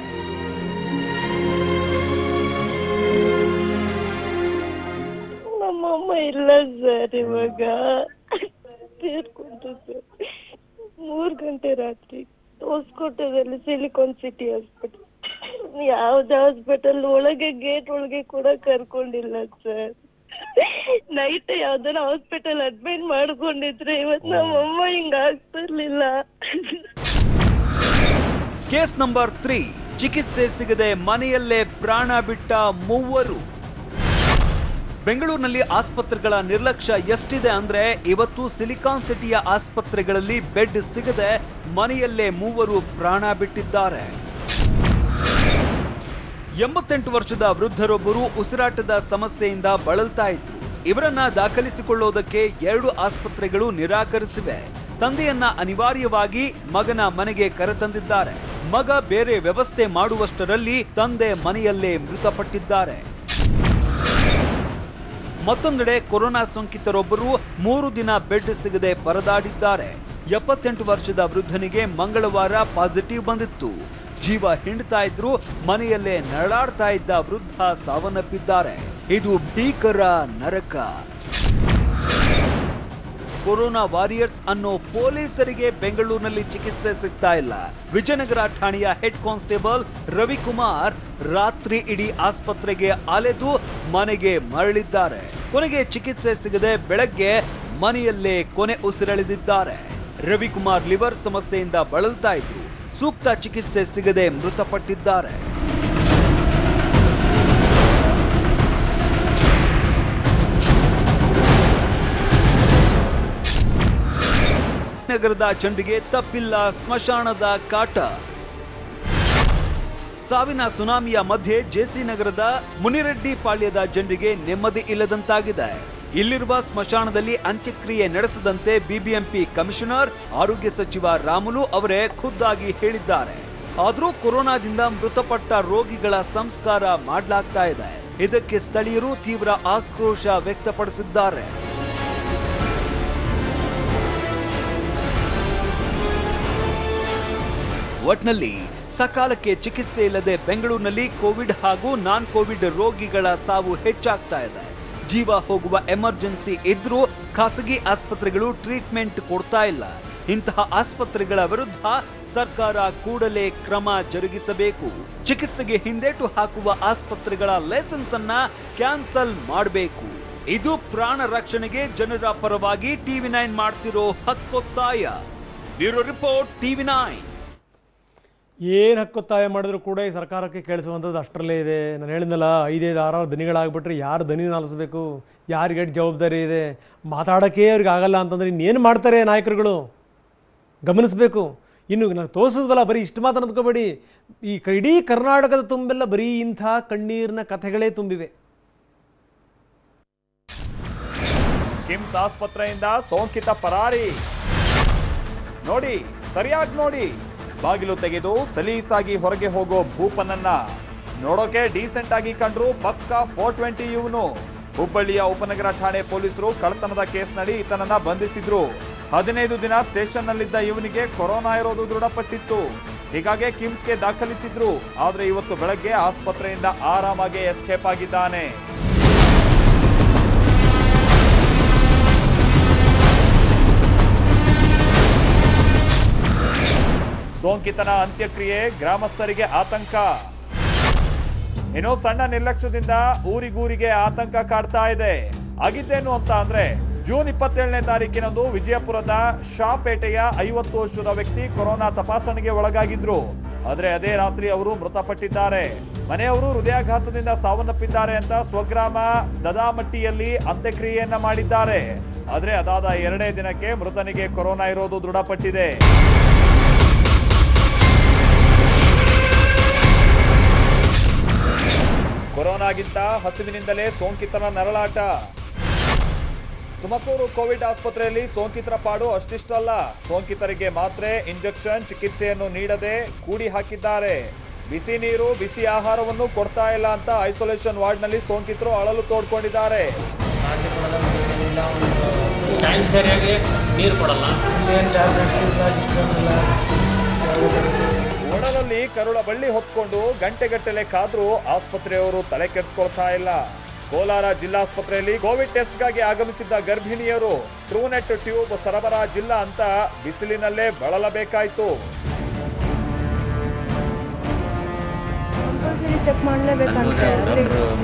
ನಮ್ಮಮ್ಮ ಇಲ್ಲ ಸರ್, ಇವಾಗ ತೀರ್ಕೊಂಡ್ರು ಸರ್. 3 ಗಂಟೆ ರಾತ್ರಿ ಹೊಸಕೋಟೆದಲ್ಲಿ ಸಿಲಿಕಾನ್ ಸಿಟಿ ಹಾಸ್ಪಿಟಲ್. ಯಾವ್ದು ಹಾಸ್ಪಿಟಲ್ ಒಳಗೆ ಗೇಟ್ ಒಳಗೆ ಕೂಡ ಕರ್ಕೊಂಡಿಲ್ಲ ಸರ್. ನೈಟ್ ಯಾವ್ದಾರ ಹಾಸ್ಪಿಟಲ್ ಅಡ್ಮಿಟ್ ಮಾಡ್ಕೊಂಡಿದ್ರೆ ಇವತ್ತು ನಮ್ಮಮ್ಮ ಹಿಂಗ ಆಗ್ತಿರ್ಲಿಲ್ಲ. ಕೇಸ್ ನಂಬರ್ 3, ಚಿಕಿತ್ಸೆ ಸಿಗದೆ ಮನೆಯಲ್ಲೇ ಪ್ರಾಣ ಬಿಟ್ಟ 3. ಬೆಂಗಳೂರಿನಲ್ಲಿ ಆಸ್ಪತ್ರೆಗಳ ನಿರ್ಲಕ್ಷ್ಯ ಎಷ್ಟಿದೆ ಅಂದ್ರೆ ಇವತ್ತು ಸಿಲಿಕಾನ್ ಸಿಟಿಯ ಆಸ್ಪತ್ರೆಗಳಲ್ಲಿ ಬೆಡ್ ಸಿಗದೆ ಮನೆಯಲ್ಲೇ 3 ಪ್ರಾಣ ಬಿಟ್ಟಿದ್ದಾರೆ. 88 ವರ್ಷದ ವೃದ್ಧರೊಬ್ಬರು ಉಸಿರಾಟದ ಸಮಸ್ಯೆಯಿಂದ ಬಳಲ್ತಾ ಇದ್ರು. ಇವರನ್ನ ದಾಖಲಿಸಿಕೊಳ್ಳುವುದಕ್ಕೆ 2 ಆಸ್ಪತ್ರೆಗಳು ನಿರಾಕರಿಸಿವೆ. ತಂದೆಯನ್ನ ಅನಿವಾರ್ಯವಾಗಿ ಮಗನ ಮನೆಗೆ ಕರೆತಂದಿದ್ದಾರೆ. ಮಗ ಬೇರೆ ವ್ಯವಸ್ಥೆ ಮಾಡುವಷ್ಟರಲ್ಲಿ ತಂದೆ ಮನೆಯಲ್ಲೇ ಮೃತಪಟ್ಟಿದ್ದಾರೆ. ಮತ್ತೊಂದೆಡೆ ಕೊರೋನಾ ಸೋಂಕಿತರೊಬ್ಬರು 3 ದಿನ ಬೆಡ್ ಸಿಗದೆ ಪರದಾಡಿದ್ದಾರೆ. 78 ವರ್ಷದ ವೃದ್ಧನಿಗೆ ಮಂಗಳವಾರ ಪಾಸಿಟಿವ್ ಬಂದಿತ್ತು. ಜೀವ ಹಿಂಡ್ತಾ ಇದ್ರು ಮನೆಯಲ್ಲೇ ನರಳಾಡ್ತಾ ಇದ್ದ ವೃದ್ಧ ಸಾವನ್ನಪ್ಪಿದ್ದಾರೆ. ಇದು ಭೀಕರ ನರಕ. ಕೊರೋನಾ ವಾರಿಯರ್ಸ್ ಅನ್ನೋ ಪೊಲೀಸರಿಗೆ ಬೆಂಗಳೂರಿನಲ್ಲಿ ಚಿಕಿತ್ಸೆ ಸಿಗ್ತಾ ಇಲ್ಲ. ವಿಜಯನಗರ ಠಾಣೆಯ ಹೆಡ್ ಕಾನ್ಸ್ಟೇಬಲ್ ರವಿಕುಮಾರ್ ರಾತ್ರಿ ಇಡೀ ಆಸ್ಪತ್ರೆಗೆ ಅಲೆದು ಮನೆಗೆ ಮರಳಿದ್ದಾರೆ. ಕೊನೆಗೆ ಚಿಕಿತ್ಸೆ ಸಿಗದೆ ಬೆಳಗ್ಗೆ ಮನೆಯಲ್ಲೇ ಕೊನೆ ಉಸಿರೆಳೆದಿದ್ದಾರೆ. ರವಿಕುಮಾರ್ ಲಿವರ್ ಸಮಸ್ಯೆಯಿಂದ ಬಳಲ್ತಾ ಇದ್ರು. ಸೂಕ್ತ ಚಿಕಿತ್ಸೆ ಸಿಗದೆ ಮೃತಪಟ್ಟಿದ್ದಾರೆ. ನಗರದ ಜನರಿಗೆ ತಪ್ಪಿಲ್ಲ ಸ್ಮಶಾನದ ಕಾಟ. ಸಾವಿನ ಸುನಾಮಿಯ ಮಧ್ಯೆ ಜೆಸಿ ನಗರದ ಮುನಿರೆಡ್ಡಿ ಪಾಳ್ಯದ ಜನರಿಗೆ ನೆಮ್ಮದಿ ಇಲ್ಲದಂತಾಗಿದೆ. ಇಲ್ಲಿರುವ ಸ್ಮಶಾನದಲ್ಲಿ ಅಂತ್ಯಕ್ರಿಯೆ ನಡೆಸದಂತೆ ಬಿಬಿಎಂಪಿ ಕಮಿಷನರ್, ಆರೋಗ್ಯ ಸಚಿವ ರಾಮುಲು ಅವರೇ ಖುದ್ದಾಗಿ ಹೇಳಿದ್ದಾರೆ. ಆದರೂ ಕೊರೋನಾದಿಂದ ಮೃತಪಟ್ಟ ರೋಗಿಗಳ ಸಂಸ್ಕಾರ ಮಾಡಲಾಗ್ತಾ ಇದೆ. ಇದಕ್ಕೆ ಸ್ಥಳೀಯರು ತೀವ್ರ ಆಕ್ರೋಶ ವ್ಯಕ್ತಪಡಿಸಿದ್ದಾರೆ. ಒಟ್ನಲ್ಲಿ ಸಕಾಲಕ್ಕೆ ಚಿಕಿತ್ಸೆ ಇಲ್ಲದೆ ಬೆಂಗಳೂರಿನಲ್ಲಿ ಕೋವಿಡ್ ಹಾಗೂ ನಾನ್ ಕೋವಿಡ್ ರೋಗಿಗಳ ಸಾವು ಹೆಚ್ಚಾಗ್ತಾ ಇದೆ. ಜೀವ ಹೋಗುವ ಎಮರ್ಜೆನ್ಸಿ ಇದ್ರೂ ಖಾಸಗಿ ಆಸ್ಪತ್ರೆಗಳು ಟ್ರೀಟ್ಮೆಂಟ್ ಕೊಡ್ತಾ ಇಲ್ಲ. ಇಂತಹ ಆಸ್ಪತ್ರೆಗಳ ವಿರುದ್ಧ ಸರ್ಕಾರ ಕೂಡಲೇ ಕ್ರಮ ಜರುಗಿಸಬೇಕು. ಚಿಕಿತ್ಸೆಗೆ ಹಿಂದೇಟು ಹಾಕುವ ಆಸ್ಪತ್ರೆಗಳ ಲೈಸೆನ್ಸ್ ಅನ್ನ ಕ್ಯಾನ್ಸಲ್ ಮಾಡಬೇಕು. ಇದು ಪ್ರಾಣ ರಕ್ಷಣೆಗೆ ಜನರ ಪರವಾಗಿ TV9 ಮಾಡ್ತಿರೋ ಹಕ್ಕೊತ್ತಾಯ. Bureau report TV9. ಏನು ಹಕ್ಕೊತ್ತಾಯ ಮಾಡಿದ್ರು ಕೂಡ ಈ ಸರ್ಕಾರಕ್ಕೆ ಕೇಳಿಸುವಂಥದ್ದು ಅಷ್ಟರಲ್ಲೇ ಇದೆ. ನಾನು ಹೇಳಿದ್ನಲ್ಲ 5-6 ದನಿಗಳಾಗ್ಬಿಟ್ರೆ ಯಾರು ದನಿನ ಆಲಿಸ್ಬೇಕು, ಯಾರಿಗೆ ಜವಾಬ್ದಾರಿ ಇದೆ, ಮಾತಾಡೋಕ್ಕೆ ಅವ್ರಿಗೆ ಆಗಲ್ಲ ಅಂತಂದರೆ ಇನ್ನೇನು ಮಾಡ್ತಾರೆ ನಾಯಕರುಗಳು ಗಮನಿಸಬೇಕು. ಇನ್ನು ನಾನು ತೋರಿಸಿದ್ವಲ್ಲ ಬರೀ ಇಷ್ಟು ಮಾತ್ರ ಅಂದ್ಕೋಬೇಡಿ, ಈ ಇಡೀ ಕರ್ನಾಟಕದ ತುಂಬೆಲ್ಲ ಬರೀ ಇಂಥ ಕಣ್ಣೀರಿನ ಕಥೆಗಳೇ ತುಂಬಿವೆ. ಕಿಮ್ಸ್ ಆಸ್ಪತ್ರೆಯಿಂದ ಸೋಂಕಿತ ಪರಾರಿ. ನೋಡಿ, ಸರಿಯಾಗಿ ನೋಡಿ, ಬಾಗಿಲು ತೆಗೆದು ಸಲೀಸಾಗಿ ಹೊರಗೆ ಹೋಗೋ ಭೂಪನನ್ನ ನೋಡೋಕೆ ಡೀಸೆಂಟ್ ಆಗಿ ಕಂಡ್ರು ಪಕ್ಕಾ 420 ಇವನು. ಹುಬ್ಬಳ್ಳಿಯ ಉಪನಗರ ಠಾಣೆ ಪೊಲೀಸರು ಕಳ್ಳತನದ ಕೇಸ್ನಡಿ ಈತನನ್ನ ಬಂಧಿಸಿದ್ರು. 15 ದಿನ ಸ್ಟೇಷನ್ ನಲ್ಲಿದ್ದ ಇವನಿಗೆ ಕೊರೋನಾ ಇರೋದು ದೃಢಪಟ್ಟಿತ್ತು. ಹೀಗಾಗಿ ಕಿಮ್ಸ್ಗೆ ದಾಖಲಿಸಿದ್ರು. ಆದ್ರೆ ಇವತ್ತು ಬೆಳಗ್ಗೆ ಆಸ್ಪತ್ರೆಯಿಂದ ಆರಾಮಾಗಿ ಎಸ್ಕೇಪ್ ಆಗಿದ್ದಾನೆ. ಸೋಂಕಿತನ ಅಂತ್ಯಕ್ರಿಯೆ, ಗ್ರಾಮಸ್ಥರಿಗೆ ಆತಂಕ. ಏನೋ ಸಣ್ಣ ನಿರ್ಲಕ್ಷ್ಯದಿಂದ ಊರಿಗೂರಿಗೆ ಆತಂಕ ಕಾಡ್ತಾ ಇದೆ. ಆಗಿದ್ದೇನು ಅಂತ ಅಂದ್ರೆ ಜೂನ್ 27ನೇ ತಾರೀಕಿನಂದು ವಿಜಯಪುರದ ಶಾಪೇಟೆಯ 50 ವರ್ಷದ ವ್ಯಕ್ತಿ ಕೊರೋನಾ ತಪಾಸಣೆಗೆ ಒಳಗಾಗಿದ್ರು. ಆದ್ರೆ ಅದೇ ರಾತ್ರಿ ಅವರು ಮೃತಪಟ್ಟಿದ್ದಾರೆ. ಮನೆಯವರು ಹೃದಯಾಘಾತದಿಂದ ಸಾವನ್ನಪ್ಪಿದ್ದಾರೆ ಅಂತ ಸ್ವಗ್ರಾಮ ದದಾಮಟ್ಟಿಯಲ್ಲಿ ಅಂತ್ಯಕ್ರಿಯೆಯನ್ನ ಮಾಡಿದ್ದಾರೆ. ಆದ್ರೆ ಅದಾದ 2ನೇ ದಿನಕ್ಕೆ ಮೃತನಿಗೆ ಕೊರೋನಾ ಇರೋದು ದೃಢಪಟ್ಟಿದೆ. ಕೊರೋನಾಗಿಂತ ಹಸಿವಿನಿಂದಲೇ ಸೋಂಕಿತರ ನರಳಾಟ. ತುಮಕೂರು ಕೋವಿಡ್ ಆಸ್ಪತ್ರೆಯಲ್ಲಿ ಸೋಂಕಿತರ ಪಾಡು ಅಷ್ಟಿಷ್ಟಲ್ಲ. ಸೋಂಕಿತರಿಗೆ ಮಾತ್ರೆ, ಇಂಜೆಕ್ಷನ್, ಚಿಕಿತ್ಸೆಯನ್ನು ನೀಡದೆ ಕೂಡಿ ಹಾಕಿದ್ದಾರೆ. ಬಿಸಿ ನೀರು, ಬಿಸಿ ಆಹಾರವನ್ನು ಕೊಡ್ತಾ ಇಲ್ಲ ಅಂತ ಐಸೋಲೇಷನ್ ವಾರ್ಡ್ನಲ್ಲಿ ಸೋಂಕಿತರು ಅಳಲು ತೋಡ್ಕೊಂಡಿದ್ದಾರೆ. ಒಣಲಲ್ಲಿ ಕರುಳ ಬಳ್ಳಿ ಹೊತ್ಕೊಂಡು ಗಂಟೆಗಟ್ಟಲೆ ಕಾದ್ರೂ ಆಸ್ಪತ್ರೆಯವರು ತಲೆ ಕೆಡಿಸ್ಕೊಳ್ತಾ ಇಲ್ಲ. ಕೋಲಾರ ಜಿಲ್ಲಾಸ್ಪತ್ರೆಯಲ್ಲಿ ಕೋವಿಡ್ ಟೆಸ್ಟ್ಗಾಗಿ ಆಗಮಿಸಿದ್ದ ಗರ್ಭಿಣಿಯರು ಟ್ರೂನೆಟ್ ಟ್ಯೂಬ್ ಸರಬರಾಜಿಲ್ಲ ಅಂತ ಬಿಸಿಲಿನಲ್ಲೇ ಬಳಲಬೇಕಾಯ್ತು. ಚೆಕ್ ಮಾಡಲೇಬೇಕಂತೆ,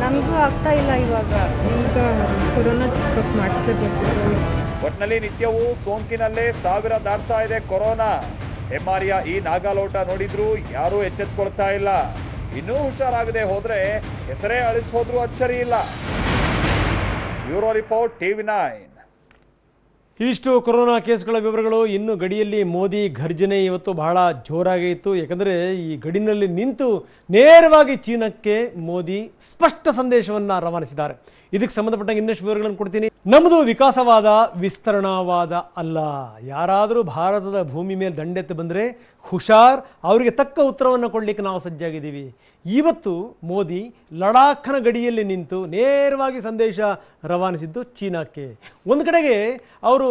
ನಮಗೂ ಆಗ್ತಾ ಇಲ್ಲ. ಇವಾಗ ಈಗ ಕೊರೋನಾ ಚೆಕ್ ಮಾಡಿಸ್ಲೇಬೇಕು. ಒಟ್ನಲ್ಲಿ ನಿತ್ಯವೂ ಸೋಂಕಿನಲ್ಲೇ 1000 ದಾಟ್ತಾ ಇದೆ ಕೊರೋನಾ. ಹೆಮ್ಮಾರಿಯ ಈ ನಾಗಾಲೋಟ ನೋಡಿದ್ರು ಯಾರೂ ಎಚ್ಚೆತ್ಕೊಳ್ತಾ ಇಲ್ಲ. ಇನ್ನೂ ಹುಷಾರಾಗದೆ ಹೋದ್ರೆ ಹೆಸರೇ ಅಳಿಸೋದ್ರೂ ಅಚ್ಚರಿ ಇಲ್ಲ. Bureau report TV9. ಇದಿಷ್ಟು ಕೊರೋನಾ ಕೇಸ್ಗಳ ವಿವರಗಳು. ಇನ್ನು ಗಡಿಯಲ್ಲಿ ಮೋದಿ ಘರ್ಜನೆ ಇವತ್ತು ಬಹಳ ಜೋರಾಗಿ ಇತ್ತು. ಯಾಕಂದರೆ ಈ ಗಡಿನಲ್ಲಿ ನಿಂತು ನೇರವಾಗಿ ಚೀನಾಕ್ಕೆ ಮೋದಿ ಸ್ಪಷ್ಟ ಸಂದೇಶವನ್ನು ರವಾನಿಸಿದ್ದಾರೆ. ಇದಕ್ಕೆ ಸಂಬಂಧಪಟ್ಟ ಇನ್ನಷ್ಟು ವಿವರಗಳನ್ನು ಕೊಡ್ತೀನಿ. ನಮ್ಮದು ವಿಕಾಸವಾದ, ವಿಸ್ತರಣಾವಾದ ಅಲ್ಲ. ಯಾರಾದರೂ ಭಾರತದ ಭೂಮಿ ಮೇಲೆ ದಂಡೆತ್ತು ಬಂದರೆ ಹುಷಾರ್, ಅವರಿಗೆ ತಕ್ಕ ಉತ್ತರವನ್ನು ಕೊಡಲಿಕ್ಕೆ ನಾವು ಸಜ್ಜಾಗಿದ್ದೀವಿ. ಇವತ್ತು ಮೋದಿ ಲಡಾಖ್ನ ಗಡಿಯಲ್ಲಿ ನಿಂತು ನೇರವಾಗಿ ಸಂದೇಶ ರವಾನಿಸಿದ್ದು ಚೀನಾಕ್ಕೆ. ಒಂದು ಕಡೆಗೆ ಅವರು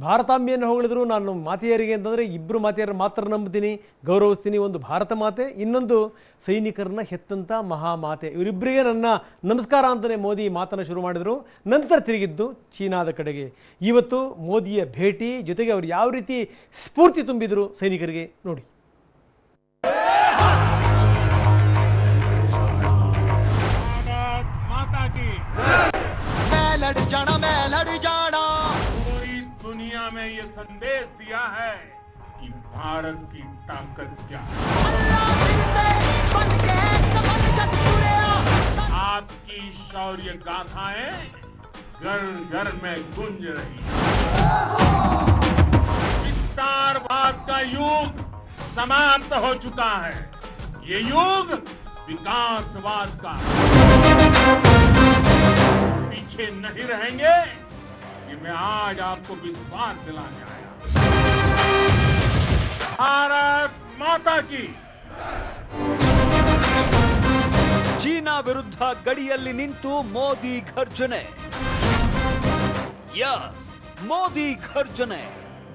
ಭಾರತಾಂಬೆಯನ್ನು ಹೊಗಳಿದ್ರು. ನಾನು ಮಾತೆಯರಿಗೆ ಅಂತಂದರೆ 2 ಮಾತೆಯರು ಮಾತ್ರ ನಂಬ್ತೀನಿ, ಗೌರವಿಸ್ತೀನಿ. ಒಂದು ಭಾರತ ಮಾತೆ, ಇನ್ನೊಂದು ಸೈನಿಕರನ್ನ ಹೆತ್ತಂಥ ಮಹಾಮಾತೆ. ಇವರಿಬ್ಬರಿಗೆ ನನ್ನ ನಮಸ್ಕಾರ ಅಂತಲೇ ಮೋದಿ ಮಾತನ್ನು ಶುರು ಮಾಡಿದರು. ನಂತರ ತಿರುಗಿದ್ದು ಚೀನಾದ ಕಡೆಗೆ. ಇವತ್ತು ಮೋದಿಯ ಭೇಟಿ ಜೊತೆಗೆ ಅವರು ಯಾವ ರೀತಿ ಸ್ಫೂರ್ತಿ ತುಂಬಿದರು ಸೈನಿಕರಿಗೆ ನೋಡಿ. मैं लड़ जाना पूरी दुनिया में ये संदेश दिया है कि भारत की ताकत क्या है। आपकी शौर्य गाथाएं घर घर में गूंज रही है। विस्तारवाद का युग समाप्त हो चुका है। ये युग विकासवाद का पीछे नहीं रहेंगे, ये मैं आज आपको विश्वास दिलाने आया। भारत माता की। ಚೀನಾ ವಿರುದ್ಧ ಗಡಿಯಲ್ಲಿ ನಿಂತು ಮೋದಿ ಘರ್ಜನೆ. ಯಸ್, ಮೋದಿ ಘರ್ಜನೆ.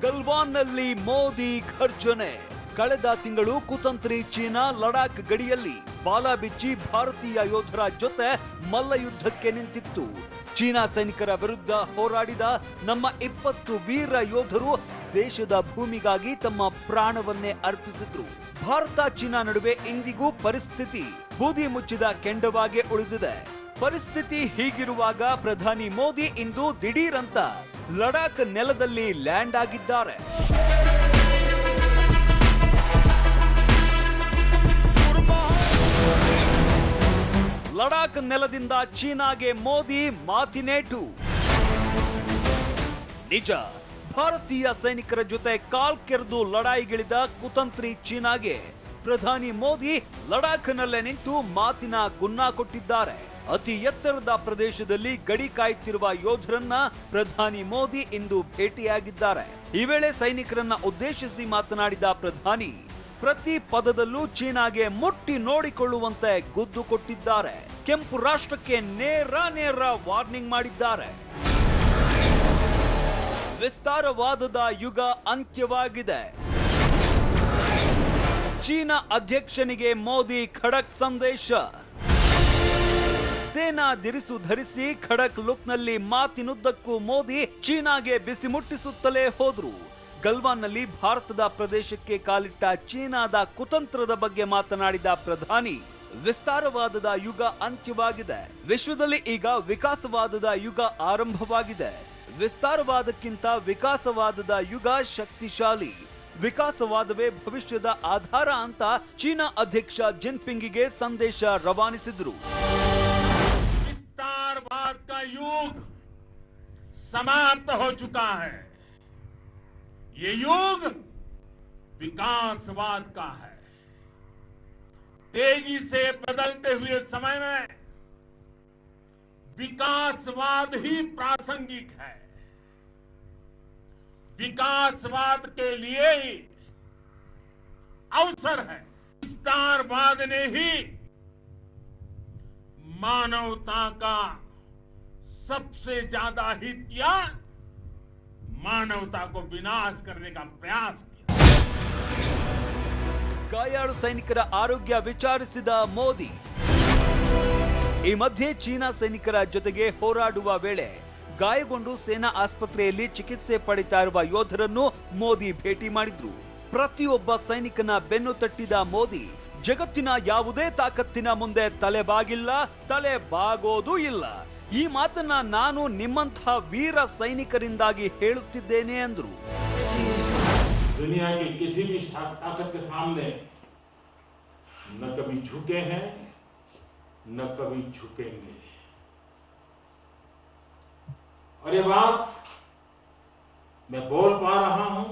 ಗಲ್ವಾನ್ನಲ್ಲಿ ಮೋದಿ ಘರ್ಜನೆ. ಕಳೆದ ತಿಂಗಳು ಕುತಂತ್ರಿ ಚೀನಾ ಲಡಾಖ್ ಗಡಿಯಲ್ಲಿ ಬಾಲ ಬಿಚ್ಚಿ ಭಾರತೀಯ ಯೋಧರ ಜೊತೆ ಮಲ್ಲಯುದ್ಧಕ್ಕೆ ನಿಂತಿತ್ತು. ಚೀನಾ ಸೈನಿಕರ ವಿರುದ್ಧ ಹೋರಾಡಿದ ನಮ್ಮ 20 ವೀರ ಯೋಧರು ದೇಶದ ಭೂಮಿಗಾಗಿ ತಮ್ಮ ಪ್ರಾಣವನ್ನೇ ಅರ್ಪಿಸಿದ್ರು. ಭಾರತ ಚೀನಾ ನಡುವೆ ಇಂದಿಗೂ ಪರಿಸ್ಥಿತಿ ಬೂದಿ ಮುಚ್ಚಿದ ಕೆಂಡವಾಗೆ ಉಳಿದಿದೆ. ಪರಿಸ್ಥಿತಿ ಹೀಗಿರುವಾಗ ಪ್ರಧಾನಿ ಮೋದಿ ಇಂದು ದಿಢೀರಂತ ಲಡಾಖ್ ನೆಲದಲ್ಲಿ ಲ್ಯಾಂಡ್ ಆಗಿದ್ದಾರೆ. ಲಡಾಖ್ ನೆಲದಿಂದ ಚೀನಾಗೆ ಮೋದಿ ಮಾತಿನೇಟು. ನಿಜ, ಭಾರತೀಯ ಸೈನಿಕರ ಜೊತೆ ಕಾಲ್ ಕೆರೆದು ಲಡಾಯಿಗಿಳಿದ ಕುತಂತ್ರಿ ಚೀನಾಗೆ ಪ್ರಧಾನಿ ಮೋದಿ ಲಡಾಖ್ನಲ್ಲೇ ನಿಂತು ಮಾತಿನ ಗುನ್ನ ಕೊಟ್ಟಿದ್ದಾರೆ. ಅತಿ ಎತ್ತರದ ಪ್ರದೇಶದಲ್ಲಿ ಗಡಿ ಕಾಯುತ್ತಿರುವ ಯೋಧರನ್ನ ಪ್ರಧಾನಿ ಮೋದಿ ಇಂದು ಭೇಟಿಯಾಗಿದ್ದಾರೆ. ಈ ವೇಳೆ ಸೈನಿಕರನ್ನ ಉದ್ದೇಶಿಸಿ ಮಾತನಾಡಿದ ಪ್ರಧಾನಿ ಪ್ರತಿ ಪದದಲ್ಲೂ ಚೀನಾಗೆ ಮುಟ್ಟಿ ನೋಡಿಕೊಳ್ಳುವಂತೆ ಗುದ್ದು ಕೊಟ್ಟಿದ್ದಾರೆ. ಕೆಂಪು ರಾಷ್ಟ್ರಕ್ಕೆ ನೇರ ವಾರ್ನಿಂಗ್ ಮಾಡಿದ್ದಾರೆ. ವಿಸ್ತಾರವಾದದ ಯುಗ ಅಂತ್ಯವಾಗಿದೆ. ಚೀನಾ ಅಧ್ಯಕ್ಷನಿಗೆ ಮೋದಿ ಖಡಕ್ ಸಂದೇಶ. ಸೇನಾ ದಿರಿಸು ಧರಿಸಿ ಖಡಕ್ ಲುಕ್ನಲ್ಲಿ ಮಾತಿನುದ್ದಕ್ಕೂ ಮೋದಿ ಚೀನಾಗೆ ಬಿಸಿ ಮುಟ್ಟಿಸುತ್ತಲೇ ಹೋದ್ರು. ಗಲ್ವಾನ್ನಲ್ಲಿ ಭಾರತದ ಪ್ರದೇಶಕ್ಕೆ ಕಾಲಿಟ್ಟ ಚೀನಾದ ಕುತಂತ್ರದ ಬಗ್ಗೆ ಮಾತನಾಡಿದ ಪ್ರಧಾನಿ ವಿಸ್ತಾರವಾದದ ಯುಗ ಅಂತ್ಯವಾಗಿದೆ. ವಿಶ್ವದಲ್ಲಿ ಈಗ ವಿಕಾಸವಾದದ ಯುಗ ಆರಂಭವಾಗಿದೆ. ವಿಸ್ತಾರವಾದಕ್ಕಿಂತ ವಿಕಾಸವಾದದ ಯುಗ ಶಕ್ತಿಶಾಲಿ. ವಿಕಾಸವಾದವೇ ಭವಿಷ್ಯದ ಆಧಾರ ಅಂತ ಚೀನಾ ಅಧ್ಯಕ್ಷ ಜಿನ್ಪಿಂಗ್ಗೆ ಸಂದೇಶ ರವಾನಿಸಿದ್ರು. विस्तारवाद का युग समाप्त हो चुका है. ये युग विकासवाद का है. तेजी से बदलते हुए समय में विकासवाद ही प्रासंगिक है. विकासवाद के लिए ही अवसर है. विस्तारवाद ने ही मानवता का सबसे ज्यादा हित किया, मानवता को विनाश करने का प्रयास किया. ಗಾಯಾಳು ಸೈನಿಕರ ಆರೋಗ್ಯ ವಿಚಾರಿಸಿದ ಮೋದಿ. ಈ ಮಧ್ಯೆ ಚೀನಾ ಸೈನಿಕರ ಜೊತೆಗೆ ಹೋರಾಡುವ ವೇಳೆ ಗಾಯಗೊಂಡು ಸೇನಾ ಆಸ್ಪತ್ರೆಯಲ್ಲಿ ಚಿಕಿತ್ಸೆ ಪಡಿತಾ ಇರುವ ಯೋಧರನ್ನು ಮೋದಿ ಭೇಟಿ ಮಾಡಿದ್ರು. ಪ್ರತಿಯೊಬ್ಬ ಸೈನಿಕನ ಬೆನ್ನು ತಟ್ಟಿದ ಮೋದಿ ಜಗತ್ತಿನ ಯಾವುದೇ ತಾಕತ್ತಿನ ಮುಂದೆ ತಲೆಬಾಗಿಲ್ಲ, ತಲೆ ಬಾಗೋದು ಇಲ್ಲ. ಈ ಮಾತನ್ನ ನಾನು ನಿಮ್ಮಂತಹ ವೀರ ಸೈನಿಕರಿಂದಾಗಿ ಹೇಳುತ್ತಿದ್ದೇನೆ ಅಂದ್ರು. दुनिया की किसी भी ताकत के सामने न कभी झुके हैं, न कभी झुकेंगे. और ये बात मैं बोल पा रहा हूं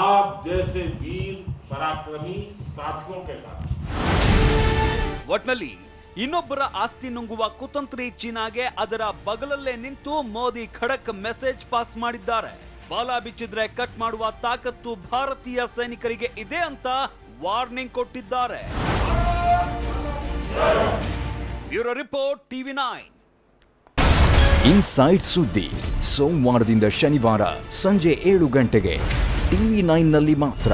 आप जैसे वीर पराक्रमी साथियों के कारण. ಒಟ್ನಲ್ಲಿ ಇನ್ನೊಬ್ಬರ ಆಸ್ತಿ ನುಂಗುವ ಕುತಂತ್ರಿ ಚೀನಾಗೆ ಅದರ ಬಗಲಲ್ಲೇ ನಿಂತು ಮೋದಿ ಖಡಕ್ ಮೆಸೇಜ್ ಪಾಸ್ ಮಾಡಿದ್ದಾರೆ. ಬಾಲ ಬಿಚ್ಚಿದ್ರೆ ಕಟ್ ಮಾಡುವ ತಾಕತ್ತು ಭಾರತೀಯ ಸೈನಿಕರಿಗೆ ಇದೆ ಅಂತ ವಾರ್ನಿಂಗ್ ಕೊಟ್ಟಿದ್ದಾರೆ. Bureau report TV9. ಇನ್ಸೈಡ್ ಸುದ್ದಿ ಸೋಮವಾರದಿಂದ ಶನಿವಾರ ಸಂಜೆ 7 ಗಂಟೆಗೆ TV9 ನಲ್ಲಿ ಮಾತ್ರ.